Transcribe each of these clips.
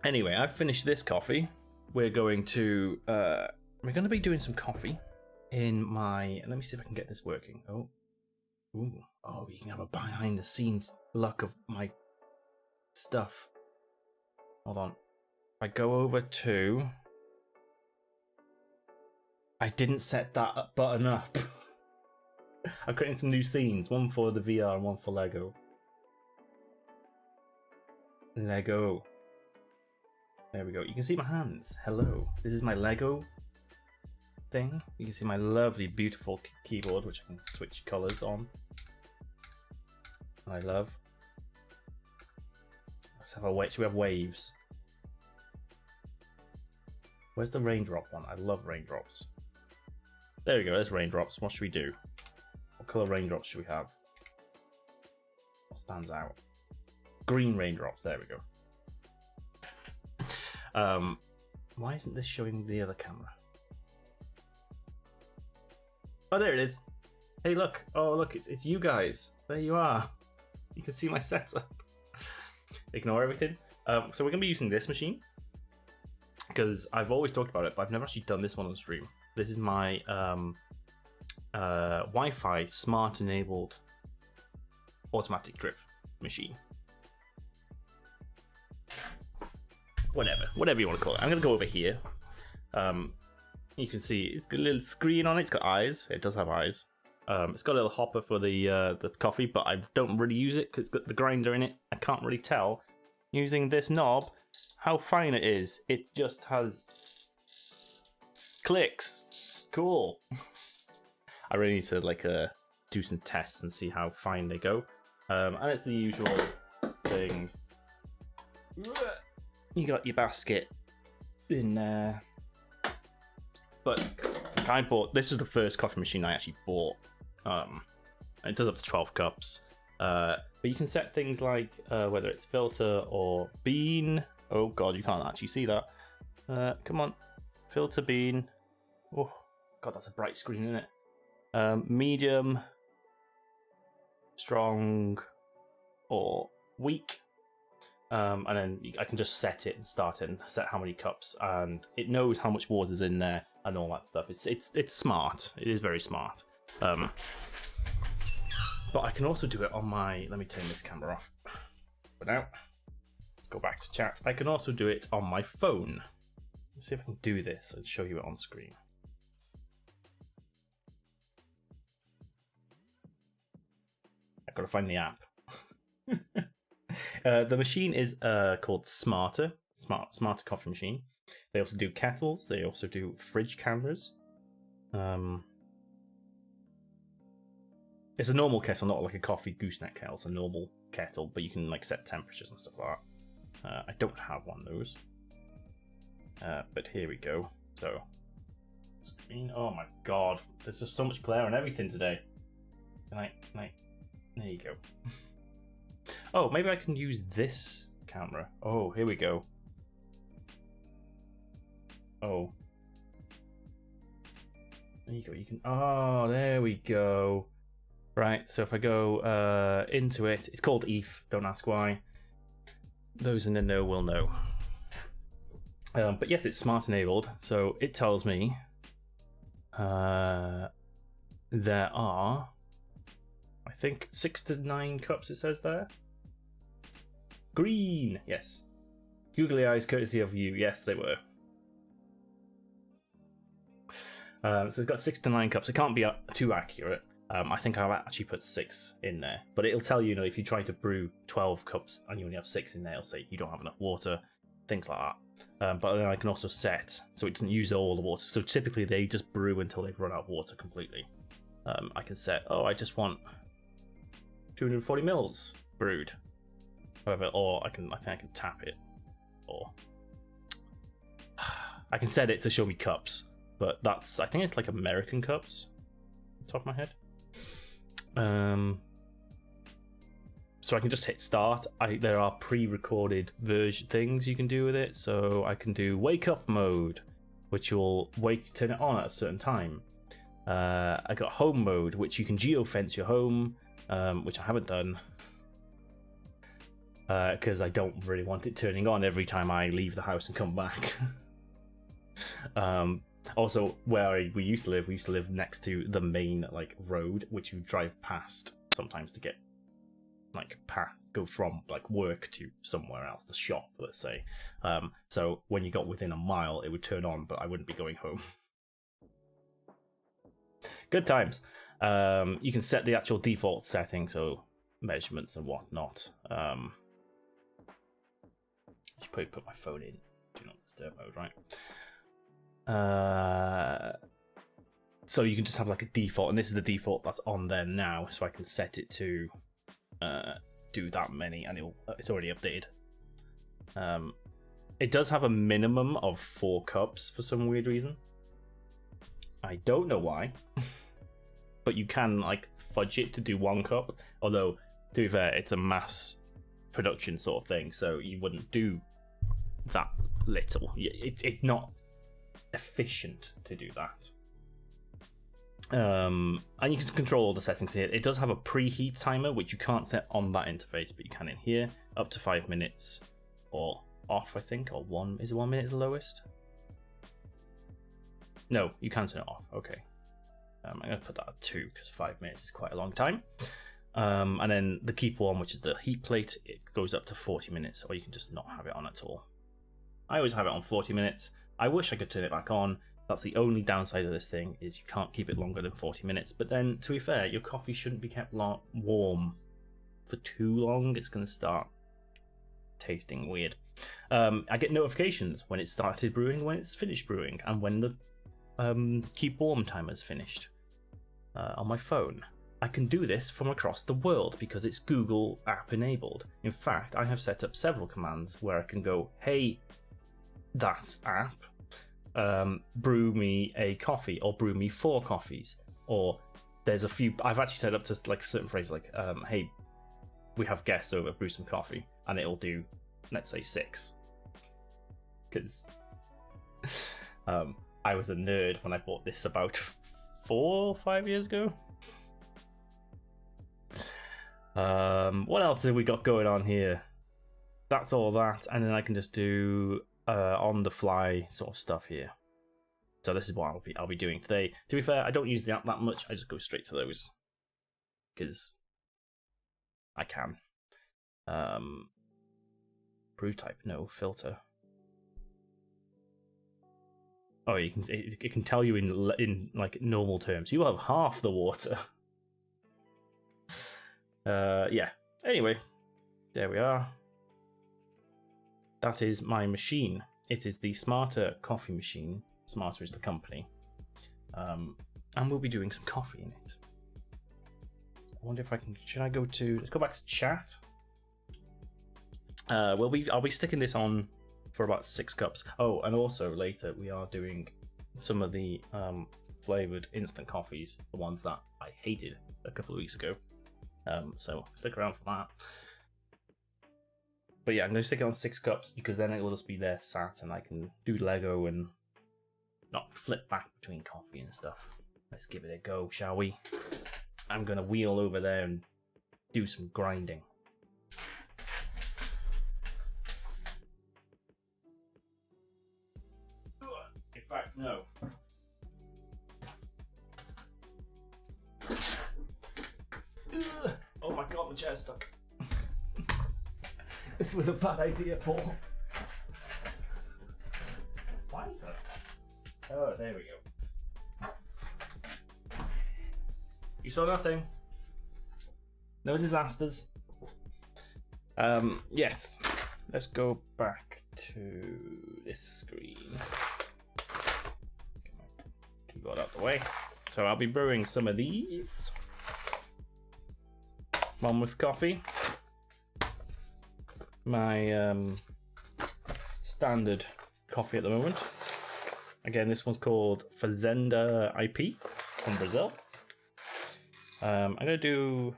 Anyway, I've finished this coffee. We're going to be doing some coffee in my. Let me see if I can get this working. Oh, ooh, oh, you can have a behind the scenes look of my stuff. Hold on. If I go over to. I didn't set that button up. I'm creating some new scenes, one for the VR and one for Lego. Lego. There we go. You can see my hands. Hello. This is my Lego thing. You can see my lovely, beautiful keyboard, which I can switch colors on. I love. Let's have a wait. Should we have waves? Where's the raindrop one? I love raindrops. There we go. There's raindrops. What should we do? What color raindrops should we have? What stands out? Green raindrops. There we go. Why isn't this showing the other camera? Oh, there it is. Hey, look. Oh, look. It's you guys. There you are. You can see my setup. Ignore everything. So we're gonna be using this machine because I've always talked about it, but I've never actually done this one on stream. This is my Wi-Fi smart enabled automatic drip machine. Whatever you want to call it. I'm gonna go over here. You can see it's got a little screen on it. It's got eyes. It does have eyes. It's got a little hopper for the coffee, but I don't really use it because it's got the grinder in it. I can't really tell using this knob how fine it is. It just has clicks. Cool. I really need to do some tests and see how fine they go. And it's the usual thing. You got your basket in there. But I bought, this is the first coffee machine I actually bought. It does up to 12 cups. But you can set things like whether it's filter or bean. Oh god, you can't actually see that. Come on. Filter bean. Oh god, that's a bright screen, isn't it? Medium, strong, or weak. And then I can just set it and start it and set how many cups, and it knows how much water's in there and all that stuff. It's smart. It is very smart. But I can also do it on my. Let me turn this camera off for now. Let's go back to chat. I can also do it on my phone. Let's see if I can do this and show you it on screen. I've got to find the app. The machine is called Smarter Coffee Machine. They also do kettles. They also do fridge cameras. It's a normal kettle, not like a coffee gooseneck kettle. It's a normal kettle, but you can set temperatures and stuff like that. I don't have one of those, but here we go. So, screen. Oh my god, there's just so much glare on everything today. Can I? There you go. Oh, maybe I can use this camera. Oh, here we go. Oh. There you go. You can. Oh, there we go. Right. So if I go into it, it's called ETH. Don't ask why. Those in the know will know. But yes, it's smart enabled. So it tells me there are, I think, 6 to 9 cups. It says there. Green, yes. Googly eyes, courtesy of you. Yes, they were. So it's got 6 to 9 cups. It can't be too accurate. I think I've actually put 6 in there, but it'll tell you, if you try to brew 12 cups and you only have 6 in there, it'll say you don't have enough water, things like that. But then I can also set so it doesn't use all the water. So typically they just brew until they've run out of water completely. I can set, I just want 240 mils brewed. However, or I think I can tap it, or I can set it to show me cups. But I think it's like American cups, off the top of my head. So I can just hit start. There are pre-recorded version things you can do with it. So I can do wake up mode, which will turn it on at a certain time. I got home mode, which you can geofence your home, which I haven't done. because I don't really want it turning on every time I leave the house and come back. Also, where we used to live next to the main like road, which you drive past sometimes to get like go from like work to somewhere else, the shop, let's say. So when you got within a mile, it would turn on, but I wouldn't be going home. Good times. You can set the actual default setting, so measurements and whatnot. I should probably put my phone in do not disturb mode, right? So you can just have like a default, and this is the default that's on there now, so I can set it to do that many, and it's already updated. It does have a minimum of 4 cups for some weird reason. I don't know why, but you can like fudge it to do 1 cup. Although, to be fair, it's a mass production sort of thing, so you wouldn't do that little. It's not efficient to do that. And you can control all the settings here. It does have a preheat timer, which you can't set on that interface, but you can in here, up to 5 minutes, or off, I think, or 1 is 1 minute the lowest. No, you can turn it off. Okay, I'm gonna put that at 2 because 5 minutes is quite a long time. And then the keep warm, which is the heat plate, it goes up to 40 minutes, or you can just not have it on at all. I always have it on 40 minutes. I wish I could turn it back on. That's the only downside of this thing, is you can't keep it longer than 40 minutes. But then, to be fair, your coffee shouldn't be kept warm for too long. It's going to start tasting weird. I get notifications when it started brewing, when it's finished brewing, and when the keep warm timer is finished on my phone. I can do this from across the world because it's Google app enabled. In fact, I have set up several commands where I can go, hey, that app, brew me a coffee, or brew me 4 coffees, or there's a few. I've actually set up to like certain phrases like, hey, we have guests over, brew some coffee, and it'll do, let's say, 6. Because I was a nerd when I bought this about 4 or 5 years ago. What else have we got going on here? That's all that, and then I can just do on the fly sort of stuff here. So this is what I'll be doing today. To be fair, I don't use the app that much. I just go straight to those because I can. Brew type, no filter. Oh, you can. It can tell you in like normal terms. You have half the water. Yeah. Anyway, there we are. That is my machine. It is the Smarter coffee machine. Smarter is the company. And we'll be doing some coffee in it. I wonder if I can. Should I go to? Let's go back to chat. I'll be sticking this on for about 6 cups. Oh, and also later we are doing some of the flavored instant coffees, the ones that I hated a couple of weeks ago. So stick around for that. But yeah, I'm going to stick it on 6 cups because then it will just be there sat and I can do Lego and not flip back between coffee and stuff. Let's give it a go, shall we? I'm going to wheel over there and do some grinding. In fact, no. Oh my god, my chair's stuck. This was a bad idea, Paul. Why? Oh, there we go. You saw nothing. No disasters. Yes. Let's go back to this screen. Get my keyboard out the way. So I'll be brewing some of these. One with coffee. My standard coffee at the moment. Again, this one's called Fazenda IP from Brazil. I'm gonna do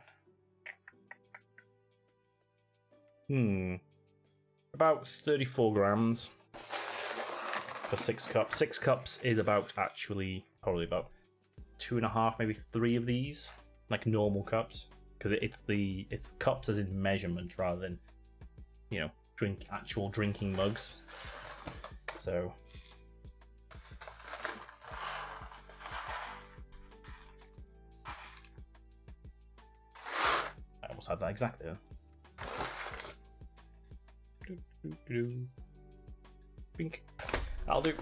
about 34 grams for 6 cups. 6 cups is about probably about 2.5, maybe 3 of these, like normal cups, because it's cups as in measurement rather than actual drinking mugs. So I almost had that exactly. Bink. That'll do.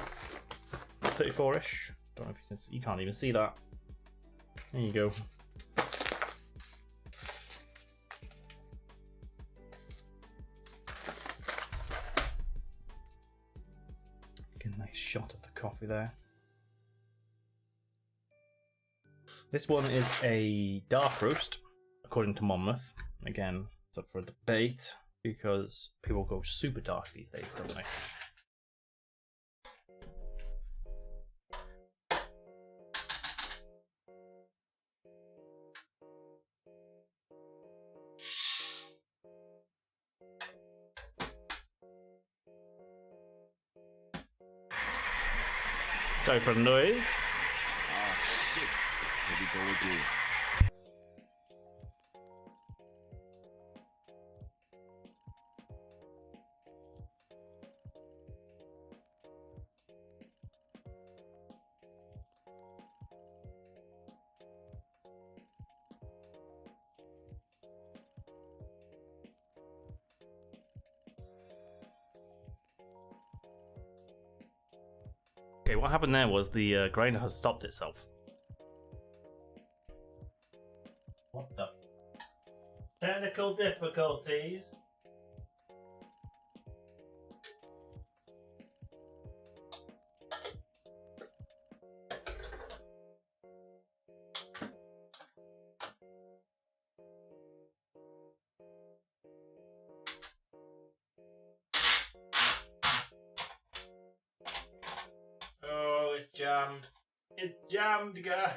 34-ish. Don't know if you can see. You can't even see that. There you go. Get a nice shot of the coffee there. This one is a dark roast, according to Monmouth. Again, it's up for debate because people go super dark these days, don't they? Sorry for the noise. Oh shit. Here we go again. Okay, what happened there was the grinder has stopped itself. What the? Technical difficulties. Oh, it's jammed. It's jammed, guys.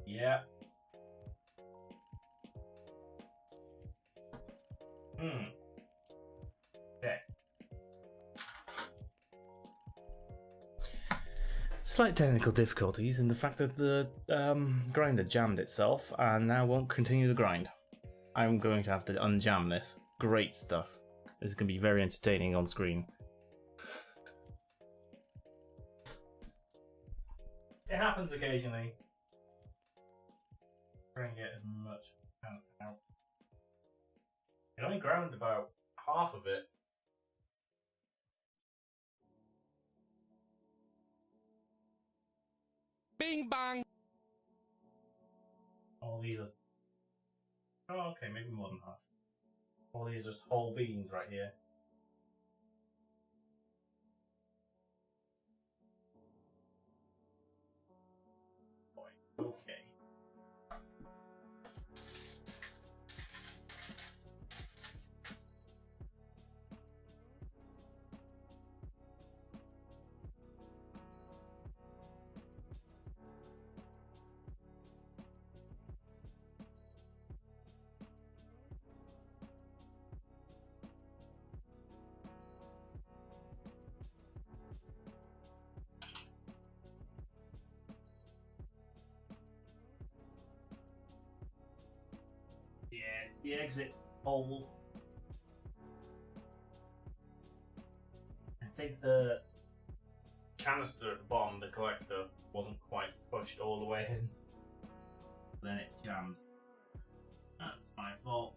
Yeah. Okay. Slight technical difficulties in the fact that the grinder jammed itself and now won't continue to grind. I'm going to have to unjam this. Great stuff. This is going to be very entertaining on screen. It happens occasionally. Try and get as much out. It only ground about half of it. Bing bang. All these are... Oh, okay, maybe more than half. All these are just whole beans right here. Boy, okay. Yes, the exit hole. I think the canister at the bottom, the collector, wasn't quite pushed all the way in. Then it jammed. That's my fault.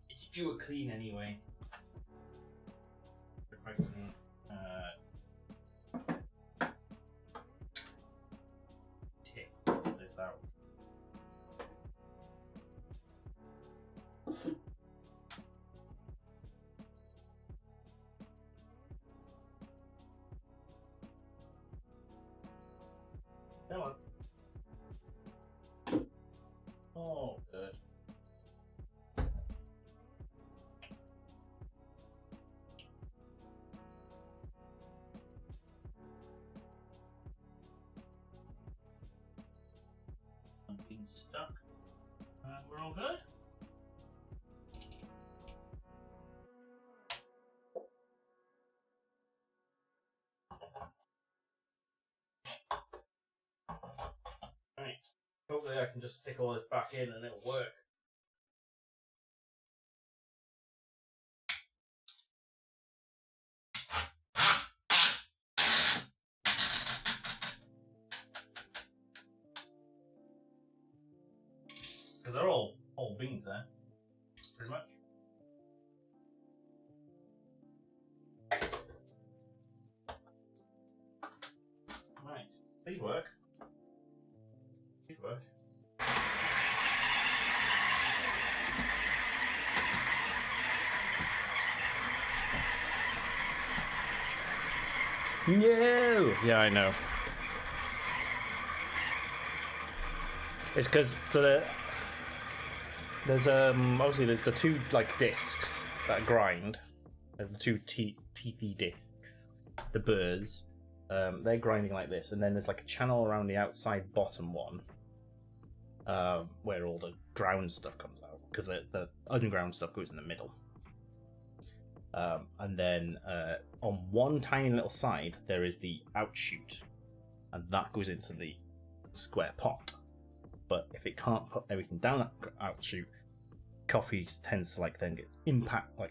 It's due a clean anyway. If I can tip this out. Come on. Oh, good. machine's stuck. We're all good. Right. Hopefully I can just stick all this back in and it'll work. Because they're all beans there, pretty much. Right, these work. These work. No! Yeah, I know. It's because there's obviously there's the two like discs that grind. There's the two teethy discs, the burrs. They're grinding like this, and then there's like a channel around the outside bottom one, where all the ground stuff comes out, because the unground stuff goes in the middle. And then on one tiny little side there is the outshoot, and that goes into the square pot. But if it can't put everything down that outshoot, coffee tends to like then get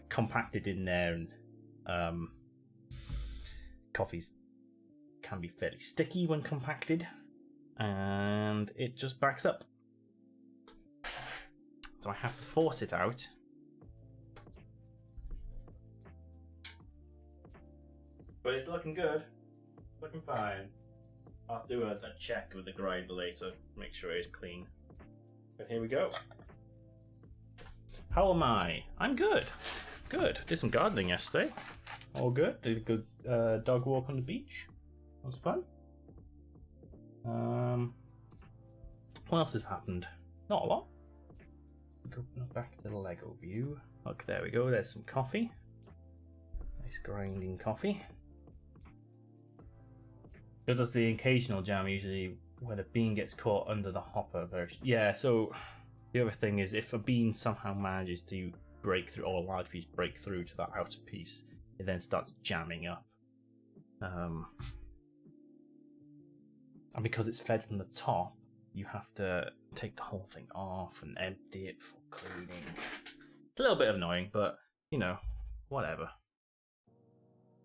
compacted in there, and coffees can be fairly sticky when compacted, and it just backs up. So I have to force it out. But it's looking good. Looking fine. I'll do a check with the grinder later, make sure it's clean. But here we go. How am I? I'm good. Good. Did some gardening yesterday. All good. Did a good dog walk on the beach. That was fun. What else has happened? Not a lot. Go back to the Lego view. Look, there we go. There's some coffee. Nice grinding coffee. It does the occasional jam, usually when a bean gets caught under the hopper. Yeah, so the other thing is if a bean somehow manages to break through, or a large piece break through to that outer piece, it then starts jamming up. And because it's fed from the top, you have to take the whole thing off and empty it for cleaning. It's a little bit annoying, but, you know, whatever.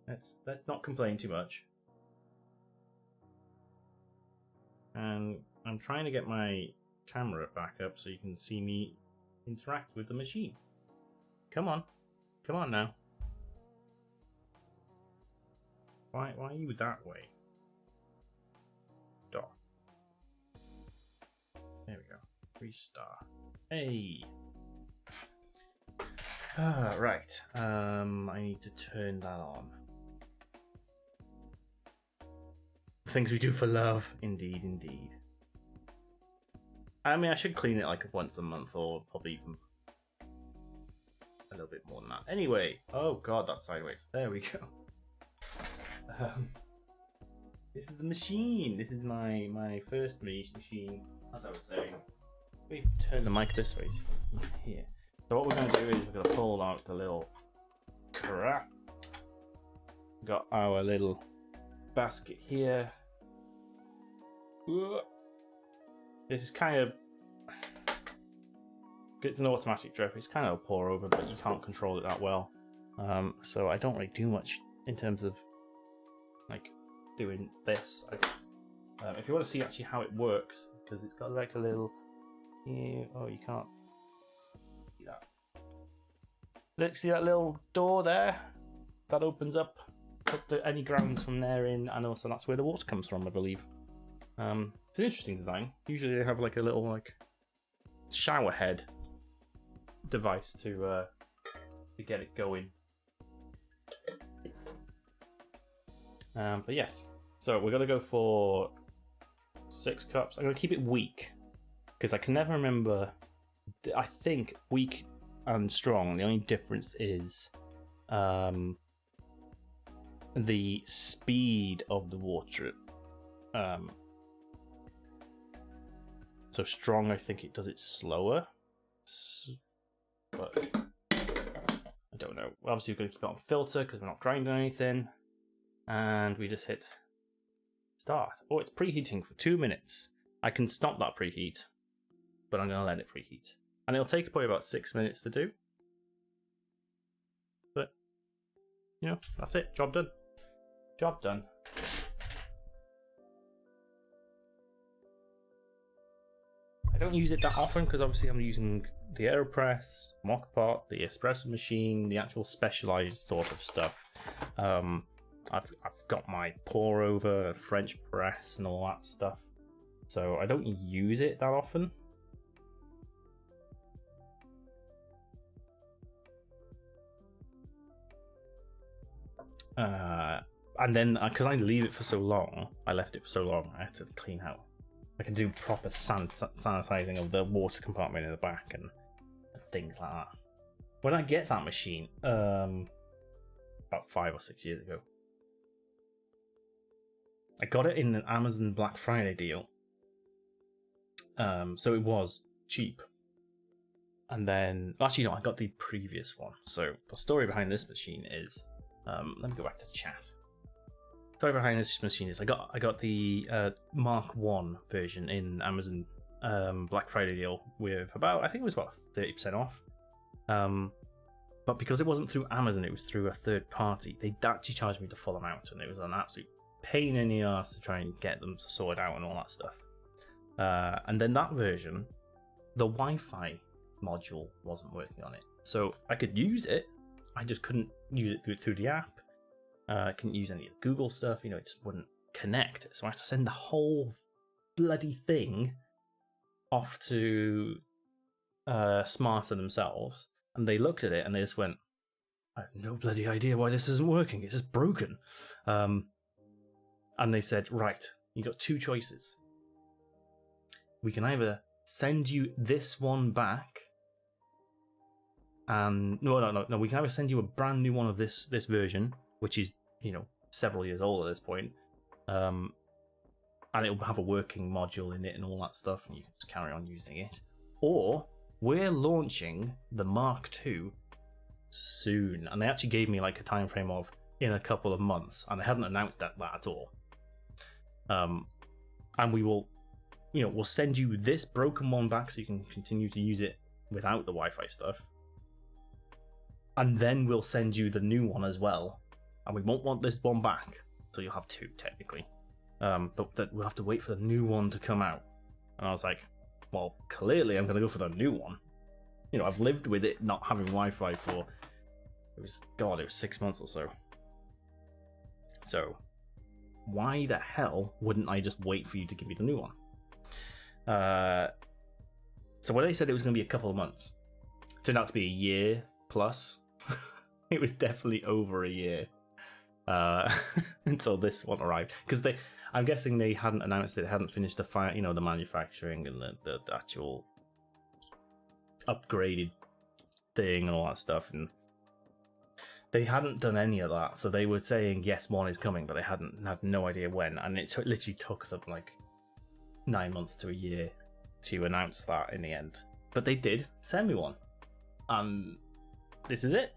Let's not complain too much. And I'm trying to get my camera back up so you can see me interact with the machine. Come on. Come on now. Why are you that way? Stop. There we go. Restart. Hey. Right. I need to turn that on. Things we do for love. Indeed, indeed. I mean, I should clean it like once a month, or probably even a little bit more than that. Anyway, oh god, that's sideways. There we go. This is the machine. This is my first machine. As I was saying, we turn the mic this way so you can hear. So what we're going to do is we're going to pull out the little crap. Got our little basket here. This is kind of, it's an automatic drip. It's kind of a pour over, but you can't control it that well. So I don't really do much in terms of like doing this. If you want to see actually how it works, because it's got like a little, oh, you can't see that. Look, see that little door there? That opens up, puts any grounds from there in, and also that's where the water comes from, I believe. It's an interesting design. Usually they have like a little like shower head device to get it going. But yes, so we're gonna go for 6 cups. I'm gonna keep it weak because I can never remember. I think weak and strong. The only difference is the speed of the water. So strong, I think it does it slower. But I don't know. Obviously, we're going to keep it on filter because we're not grinding anything. And we just hit start. Oh, it's preheating for 2 minutes. I can stop that preheat, but I'm going to let it preheat. And it'll take probably about 6 minutes to do. But, you know, that's it. Job done. Job done. I don't use it that often because obviously I'm using the AeroPress, mock pot, the espresso machine, the actual specialized sort of stuff. I've got my pour over, French press, and all that stuff. So I don't use it that often. And then because I leave it for so long, I left it for so long, I had to clean out. I can do proper sanitizing of the water compartment in the back and things like that. When I get that machine, about 5 or 6 years ago, I got it in an Amazon Black Friday deal. So it was cheap. And then, actually, no, I got the previous one. So the story behind this machine is, let me go back to chat. The story behind this machine is I got the Mark 1 version in Amazon Black Friday deal with about, I think it was about 30% off. But because it wasn't through Amazon, it was through a third party, they actually charged me the full amount, and it was an absolute pain in the ass to try and get them to sort out and all that stuff. And then that version, the Wi-Fi module wasn't working on it. So I could use it, I just couldn't use it through the app. I couldn't use any of the Google stuff, you know, it just wouldn't connect. So I had to send the whole bloody thing off to Smarter themselves, and they looked at it and they just went, I have no bloody idea why this isn't working, it's just broken. And they said, right, you got 2 choices. We can either send you this one back, and no, we can either send you a brand new one of this version, which is, you know, several years old at this point, and it'll have a working module in it and all that stuff, and you can just carry on using it. Or we're launching the Mark II soon, and they actually gave me like a time frame of in a couple of months, and they hadn't announced that at all. And we will, you know, we'll send you this broken one back so you can continue to use it without the Wi-Fi stuff, and then we'll send you the new one as well. And we won't want this one back, so you'll have 2 technically. But that we'll have to wait for the new one to come out. And I was like, well, clearly I'm going to go for the new one. You know, I've lived with it not having Wi-Fi for, it was 6 months or so. So why the hell wouldn't I just wait for you to give me the new one? So when they said it was going to be a couple of months, it turned out to be a year plus. It was definitely over a year until this one arrived, because I'm guessing they hadn't announced it, hadn't finished the the manufacturing and the actual upgraded thing and all that stuff, and they hadn't done any of that. So they were saying yes, one is coming, but they had no idea when, and it literally took them like 9 months to a year to announce that in the end. But they did send me one, and this is it.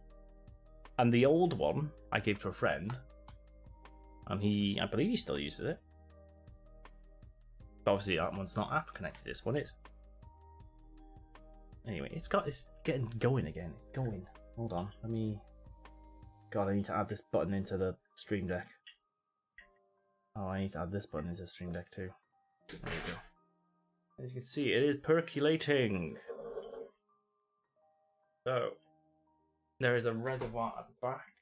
And the old one I gave to a friend, and I believe he still uses it. But obviously that one's not app connected, this one is. Anyway, it's getting going again. It's going. Hold on, God, I need to add this button into the Stream Deck. Oh, I need to add this button into the Stream Deck too. There we go. As you can see, it is percolating. So there is a reservoir at the back.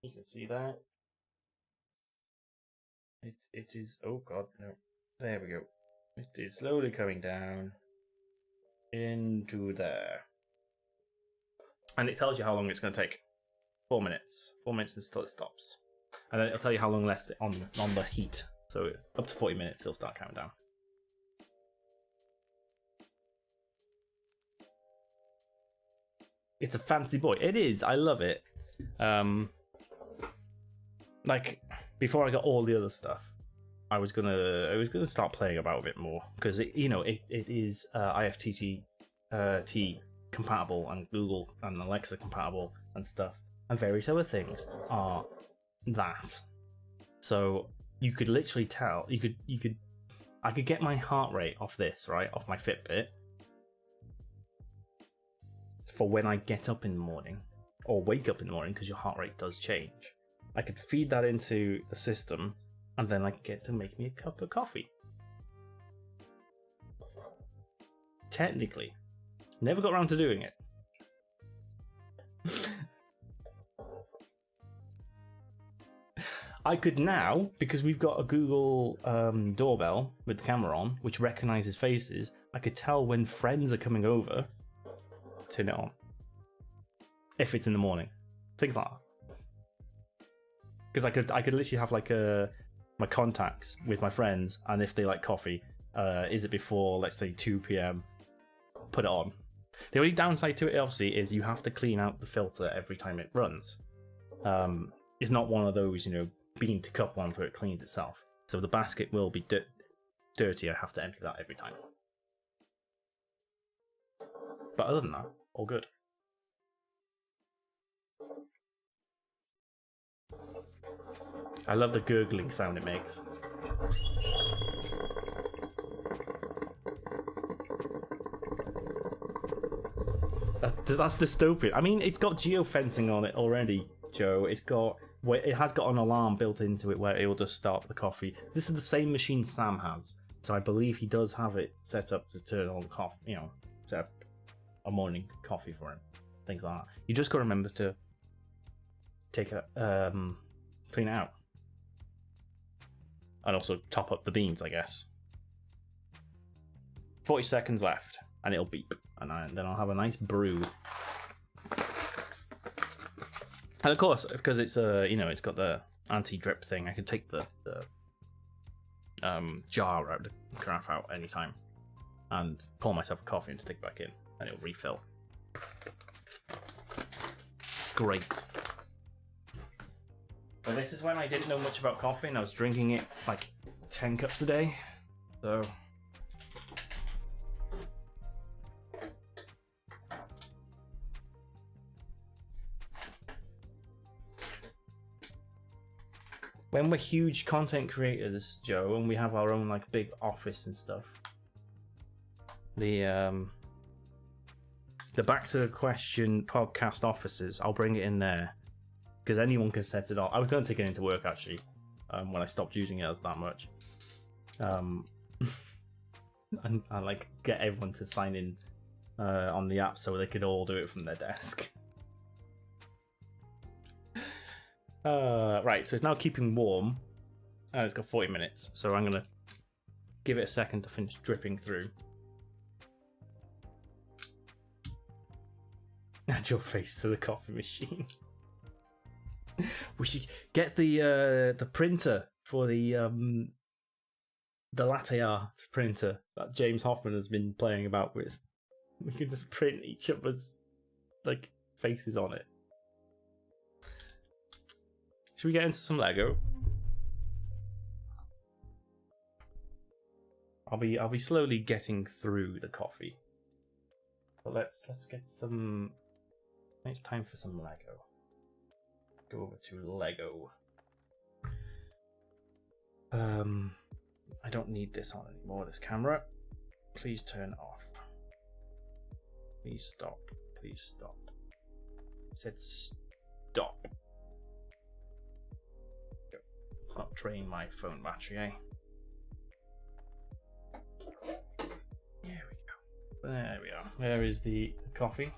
You can see that. It is, oh god, no. There we go. It is slowly coming down into there. And it tells you how long it's going to take. 4 minutes. 4 minutes until it stops. And then it'll tell you how long left on the heat. So up to 40 minutes, it'll start counting down. It's a fancy boy. It is. I love it. Like, before I got all the other stuff, I was gonna start playing about a bit more because it is IFTTT T compatible and Google and Alexa compatible and stuff, and various other things are that. So you could literally tell I could get my heart rate off this, right, off my Fitbit, for when I get up in the morning or wake up in the morning, because your heart rate does change. I could feed that into the system, and then I could get to make me a cup of coffee. Technically, never got around to doing it. I could now, because we've got a Google doorbell with the camera on, which recognizes faces, I could tell when friends are coming over, turn it on. If it's in the morning. Things like that. Because I could literally have like my contacts with my friends, and if they like coffee, is it before, let's say, 2 p.m, put it on. The only downside to it, obviously, is you have to clean out the filter every time it runs. It's not one of those, bean to cup ones where it cleans itself. So the basket will be dirty. I have to empty that every time. But other than that, all good. I love the gurgling sound it makes. That's dystopian. I mean, it's got geofencing on it already, Joe. It has got an alarm built into it where it will just start the coffee. This is the same machine Sam has, so I believe he does have it set up to turn on coffee. Set up a morning coffee for him. Things like that. You just got to remember to take clean it out, and also top up the beans, I guess. 40 seconds left, and it'll beep, and then I'll have a nice brew. And of course, because it's it's got the anti-drip thing, I can take the jar out, the carafe out anytime, and pour myself a coffee and stick it back in, and it'll refill. Great. But this is when I didn't know much about coffee, and I was drinking it like 10 cups a day, so. When we're huge content creators, Joe, and we have our own like big office and stuff, the Back to the Question podcast offices, I'll bring it in there because anyone can set it up. I was going to take it into work actually, when I stopped using it as that much, and I like get everyone to sign in on the app so they could all do it from their desk. Right, so it's now keeping warm. It's got 40 minutes, so I'm gonna give it a second to finish dripping through. Add your face to the coffee machine. We should get the printer for the latte art printer that James Hoffman has been playing about with. We can just print each other's like faces on it. Should we get into some Lego? I'll be slowly getting through the coffee. But let's get some. It's time for some Lego. Go over to Lego. I don't need this on anymore. This camera. Please turn off. Please stop. Please stop. It said stop. Let's not drain my phone battery, eh? There we go. There we are. There is the coffee.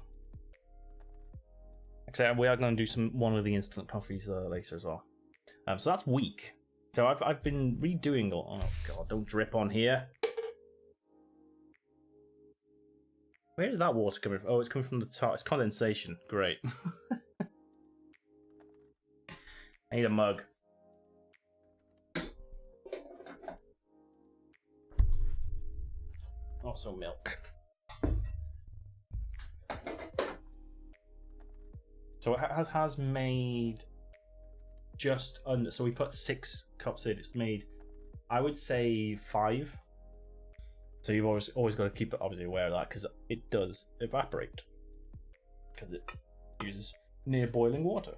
Except we are going to do one of the instant coffees later as well. So that's weak. So I've been redoing. Oh god! Don't drip on here. Where is that water coming from? Oh, it's coming from the top. It's condensation. Great. I need a mug. Also milk. So it has made just under. So we put 6 cups in. It's made I would say 5. So you've always got to keep it obviously aware of that because it does evaporate because it uses near boiling water.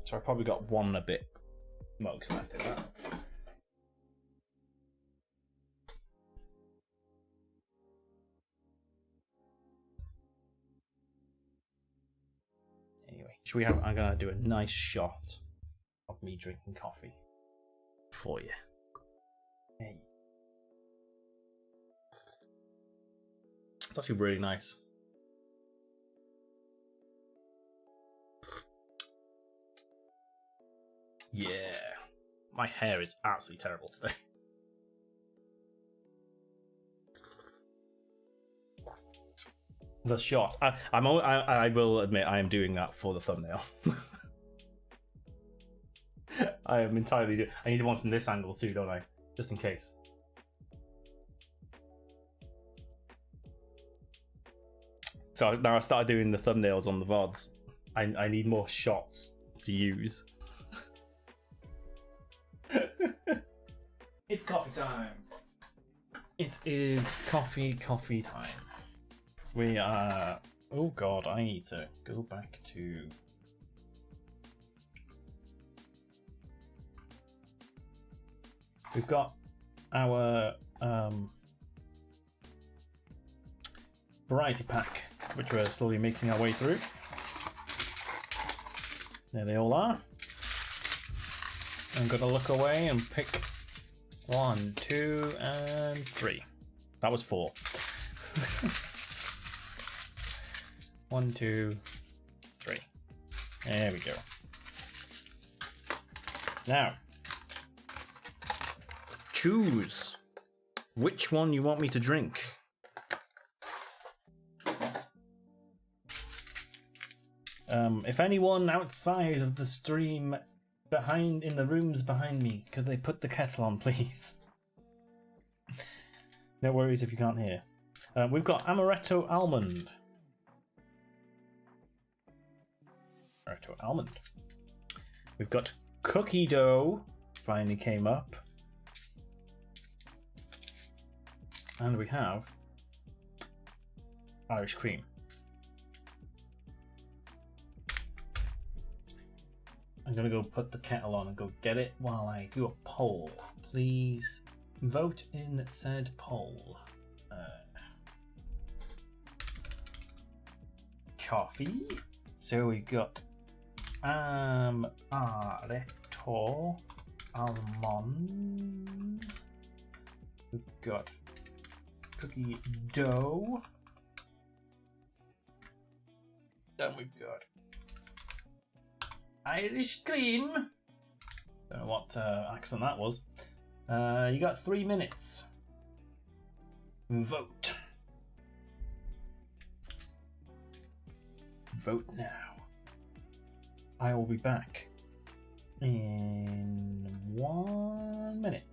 So I probably got 1 and a bit mugs left in that. Anyway, I'm gonna do a nice shot of me drinking coffee for you. Hey. It's actually really nice. Yeah. My hair is absolutely terrible today. The shot. I will admit I am doing that for the thumbnail. I am entirely doing. I need one from this angle too, don't I? Just in case. So now I started doing the thumbnails on the VODs. I need more shots to use. It's coffee time. It is coffee time. We are. Oh god, I need to go back to. We've got our variety pack, which we're slowly making our way through. There they all are. I'm gonna look away and pick 1, 2, and 3. That was 4. 1, 2, 3. There we go. Now, choose which one you want me to drink. If anyone outside of the stream in the rooms behind me, could they put the kettle on, please? No worries if you can't hear. We've got amaretto almond. Amaretto almond. We've got cookie dough. Finally came up. And we have Irish cream. I'm gonna go put the kettle on and go get it while I do a poll. Please vote in said poll. Coffee. So we got amaretto almond. We've got cookie dough. Then we've got Irish cream. Don't know what accent that was. You got 3 minutes. Vote. Vote now. I will be back in 1 minute.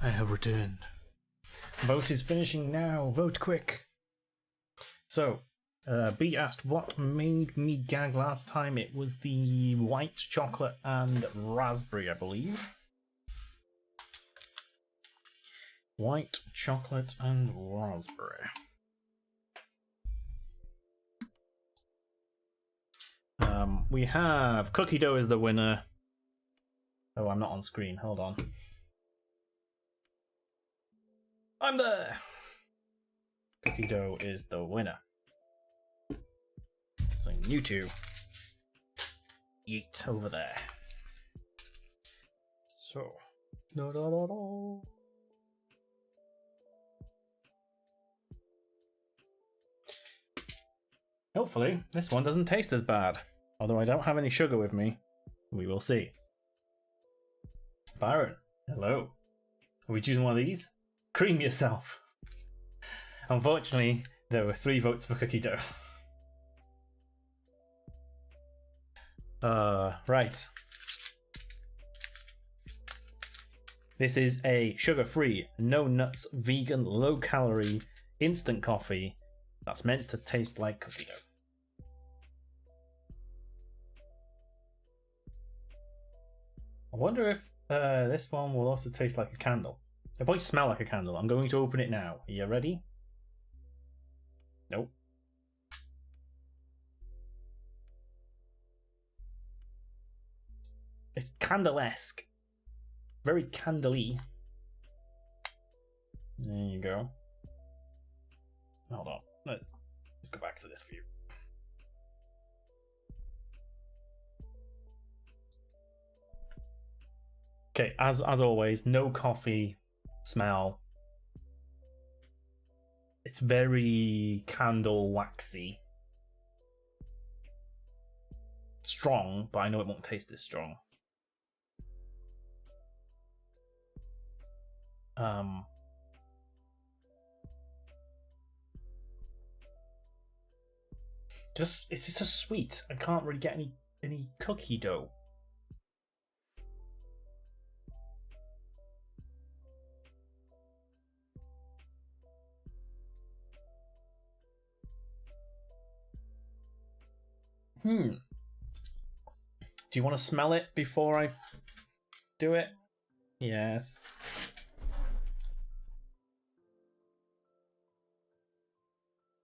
I have returned. Vote is finishing now. Vote quick. So, B asked what made me gag last time. It was the white chocolate and raspberry, I believe. White chocolate and raspberry. We have cookie dough is the winner. Oh, I'm not on screen. Hold on. I'm there. Cookie dough is the winner. So you two yeet over there. So, hopefully this one doesn't taste as bad. Although I don't have any sugar with me. We will see. Byron, hello. Are we choosing one of these? Cream yourself. Unfortunately, there were 3 votes for cookie dough. Right. This is a sugar-free, no nuts, vegan, low-calorie, instant coffee that's meant to taste like cookie dough. I wonder if this one will also taste like a candle. It'll probably smell like a candle. I'm going to open it now. Are you ready? Nope. It's candle-esque. Very candle-y. There you go. Hold on. Let's go back to this view. Okay, as always, no coffee smell. It's very candle waxy. Strong, but I know it won't taste this strong. It's just so sweet. I can't really get any cookie dough. Do you want to smell it before I do it? Yes.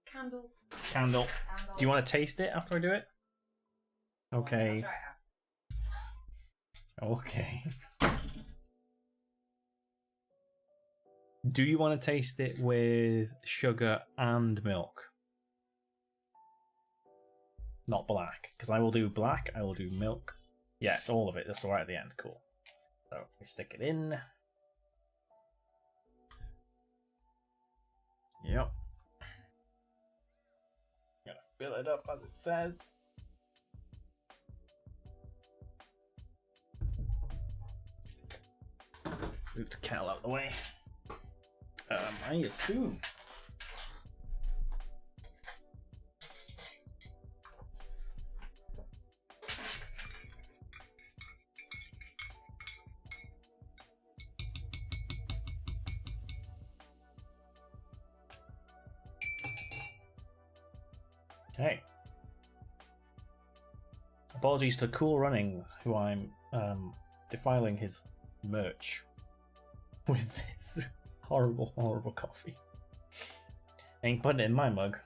Candle. Do you want to taste it after I do it? Okay. Okay. Do you want to taste it with sugar and milk? Not black, because I will do black, I will do milk. Yes, all of it, that's alright at the end, cool. So, we stick it in. Yep. Gotta fill it up as it says. Move the kettle out of the way. I need a spoon. Okay. Apologies to Cool Runnings, who I'm defiling his merch with this horrible, horrible coffee. Ain't putting it in my mug.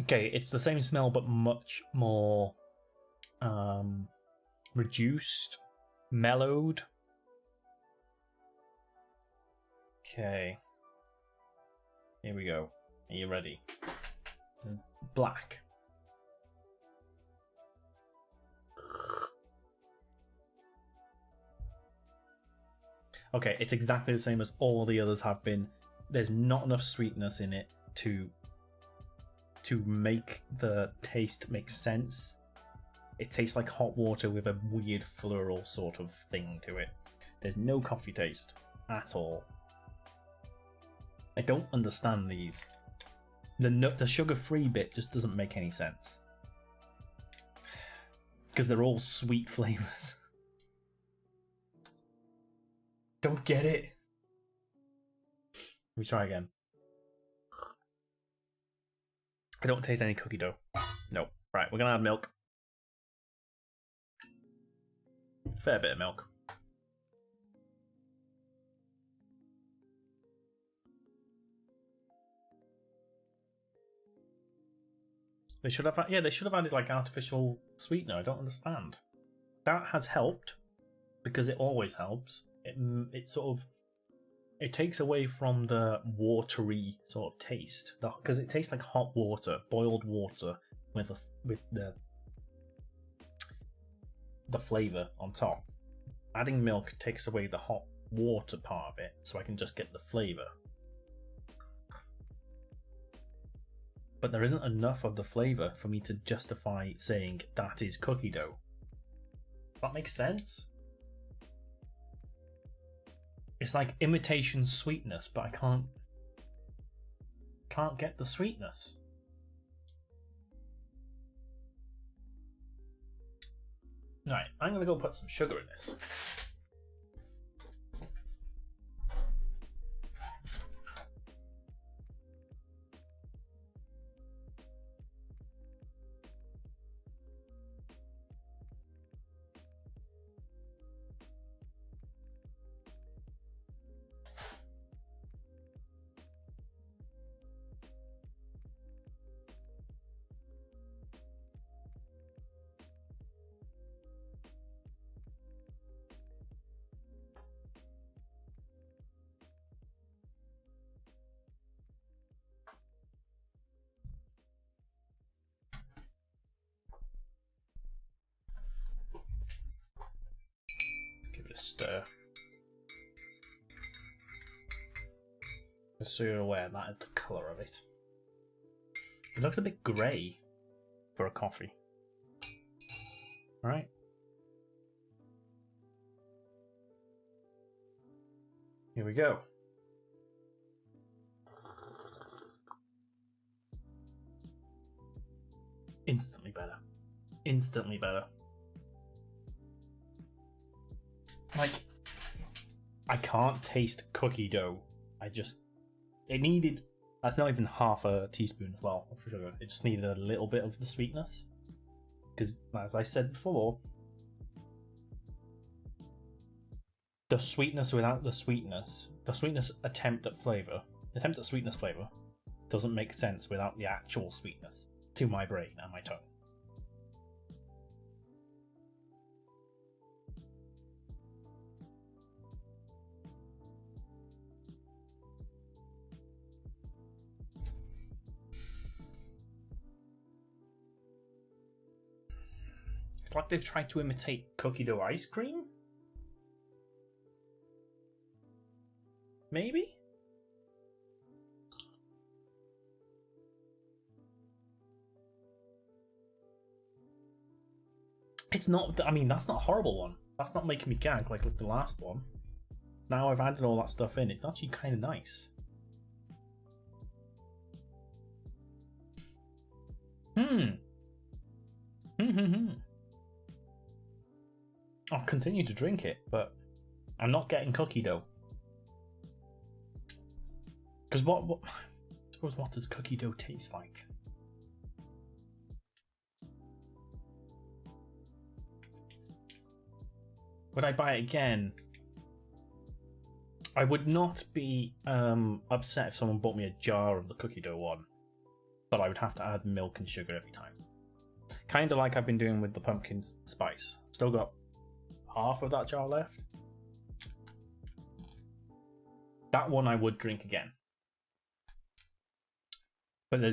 Okay, it's the same smell but much more reduced, mellowed. Okay. Here we go. Are you ready? Black. Okay, it's exactly the same as all the others have been. There's not enough sweetness in it to make the taste make sense. It tastes like hot water with a weird floral sort of thing to it. There's no coffee taste at all. I don't understand these. The sugar-free bit just doesn't make any sense. Because they're all sweet flavours. Don't get it. Let me try again. I don't taste any cookie dough. Nope. Right, we're gonna add milk. Fair bit of milk. They should have, yeah, they should have added like artificial sweetener. I don't understand. That has helped because it always helps. It sort of, it takes away from the watery sort of taste because it tastes like hot water, boiled water with the flavor on top. Adding milk takes away the hot water part of it, so I can just get the flavor. But there isn't enough of the flavor for me to justify saying that is cookie dough. That makes sense? It's like imitation sweetness, but I can't get the sweetness. Right, I'm gonna go put some sugar in this. Give it a stir. Just so you're aware, that is the colour of it. It looks a bit grey for a coffee. Alright. Here we go. Instantly better. Instantly better. Like, I can't taste cookie dough. It needed, that's not even half a teaspoon as well of sugar. It just needed a little bit of the sweetness. Because, as I said before, the sweetness without the sweetness attempt at sweetness flavor doesn't make sense without the actual sweetness to my brain and my tongue. It's like they've tried to imitate cookie dough ice cream? Maybe? It's not, I mean, that's not a horrible one. That's not making me gag like the last one. Now I've added all that stuff in, it's actually kind of nice. I'll continue to drink it, but I'm not getting cookie dough. Because I suppose what does cookie dough taste like? Would I buy it again? I would not be upset if someone bought me a jar of the cookie dough one, but I would have to add milk and sugar every time. Kind of like I've been doing with the pumpkin spice. Still got half of that jar left. That one I would drink again. But my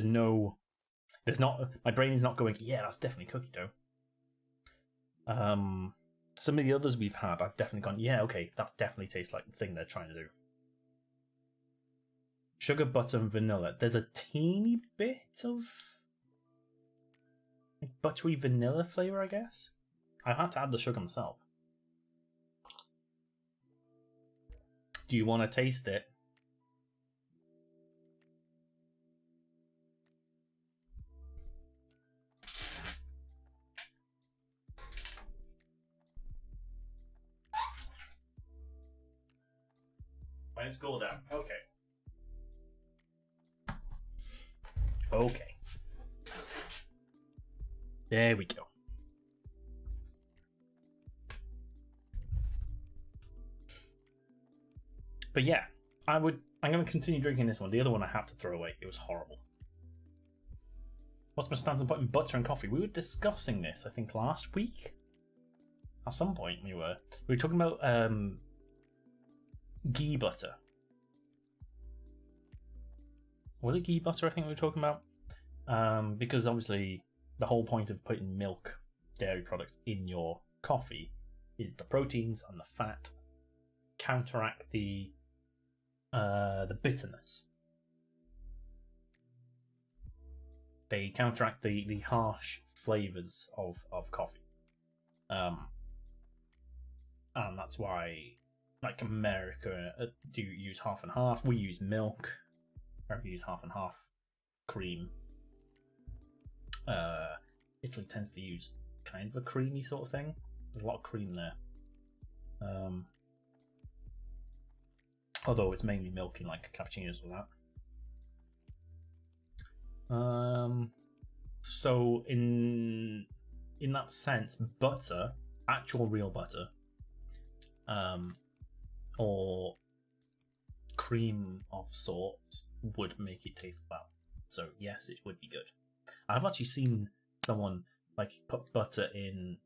brain is not going, yeah, that's definitely cookie dough. Some of the others we've had, I've definitely gone, yeah, okay, that definitely tastes like the thing they're trying to do. Sugar, butter, and vanilla. There's a teeny bit of buttery vanilla flavour, I guess. I had to add the sugar myself. Do you want to taste it? When it's cooled down. Okay. Okay. There we go. But yeah, I'm going to continue drinking this one. The other one I had to throw away. It was horrible. What's my stance on putting butter in coffee? We were discussing this, I think, last week. At some point, we were talking about ghee butter. Was it ghee butter? I think we were talking about because obviously the whole point of putting milk, dairy products in your coffee is the proteins and the fat counteract the bitterness. They counteract the harsh flavors of coffee. And that's why, like, America do use half and half. We use milk. We use half and half cream. Italy tends to use kind of a creamy sort of thing. There's a lot of cream there. Although it's mainly milk in like cappuccinos or that. So in that sense, butter, actual real butter, or cream of sorts would make it taste well. So yes, it would be good. I've actually seen someone like put butter in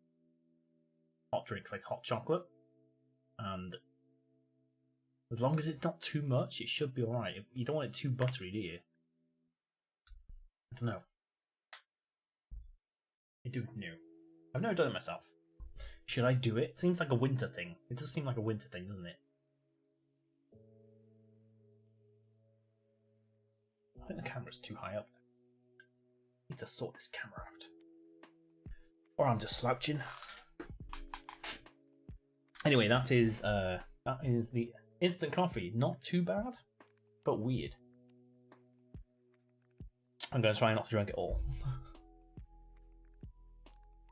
hot drinks, like hot chocolate, and as long as it's not too much, it should be alright. You don't want it too buttery, do you? I don't know. I don't know. I've never done it myself. Should I do it? It seems like a winter thing. It does seem like a winter thing, doesn't it? I think the camera's too high up. I need to sort this camera out. Or I'm just slouching. Anyway, that is the instant coffee. Not too bad, but weird. I'm going to try not to drink it all. I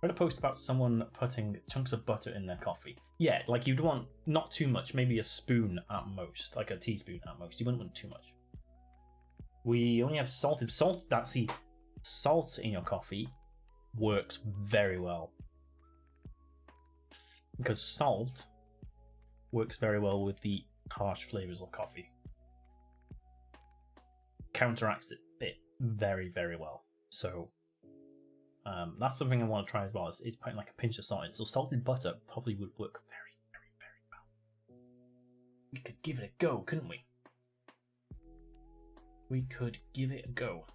read a post about someone putting chunks of butter in their coffee. Yeah, like you'd want not too much, maybe a spoon at most, like a teaspoon at most. You wouldn't want too much. We only have salt in your coffee works very well. Because salt works very well with the harsh flavours of coffee. Counteracts it very, very well. So that's something I want to try as well. Is putting like a pinch of salt in. So salted butter probably would work very, very, very well. We could give it a go, couldn't we? We could give it a go.